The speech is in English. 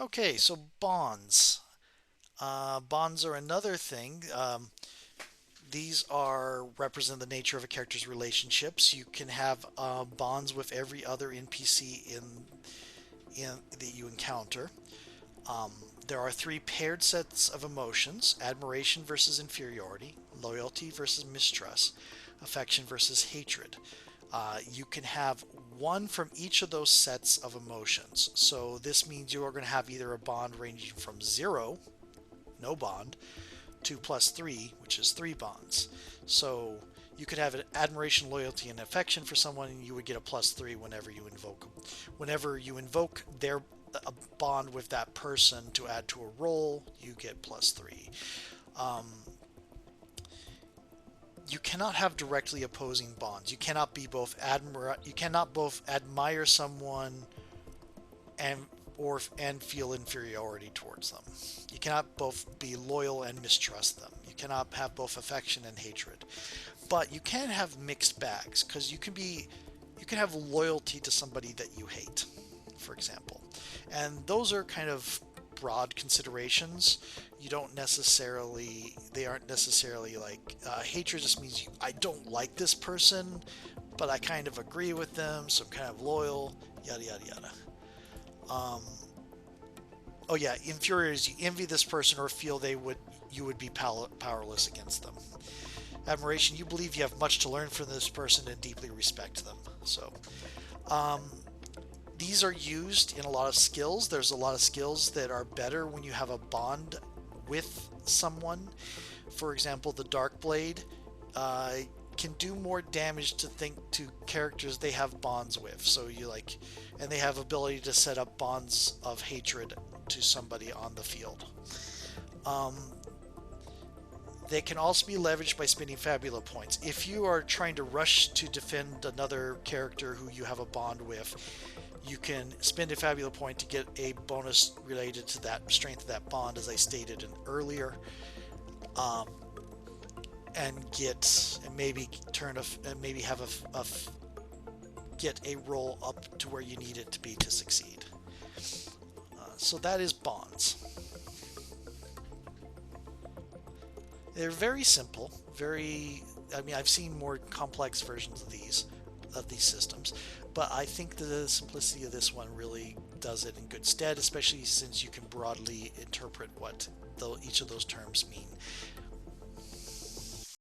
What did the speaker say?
Okay, so bonds. Bonds are another thing. These are represent the nature of a character's relationships. You can have bonds with every other NPC in that you encounter. Um, there are three paired sets of emotions: admiration versus inferiority, loyalty versus mistrust, affection versus hatred. You can have one from each of those sets of emotions. So this means you are going to have either a bond ranging from zero, no bond, to plus three, which is three bonds. So you could have an admiration, loyalty, and affection for someone, and you would get a plus three whenever you invoke them. Whenever you invoke their a bond with that person to add to a roll, you get plus three. Um, you cannot have directly opposing bonds. You cannot both admire someone and feel inferiority towards them. You cannot both be loyal and mistrust them. You cannot have both affection and hatred. But you can have mixed bags because you can have loyalty to somebody that you hate, for example. And those are kind of broad considerations. They aren't necessarily like hatred just means I don't like this person, but I kind of agree with them, so I'm kind of loyal, yada yada yada. Um, oh yeah, inferior is you envy this person or feel you would be powerless against them. Admiration, you believe you have much to learn from this person and deeply respect them. So um, these are used in a lot of skills. There's a lot of skills that are better when you have a bond with someone. For example, the Dark Blade uh, can do more damage to characters they have bonds with. So and they have ability to set up bonds of hatred to somebody on the field. Um, they can also be leveraged by spending Fabula points. If you are trying to rush to defend another character who you have a bond with, you can spend a Fabula point to get a bonus related to that strength of that bond, as I stated earlier, um, and maybe maybe have get a roll up to where you need it to be to succeed. So that is bonds. They're very simple. I mean, I've seen more complex versions of these systems, but I think the simplicity of this one really does it in good stead, especially since you can broadly interpret what each of those terms mean.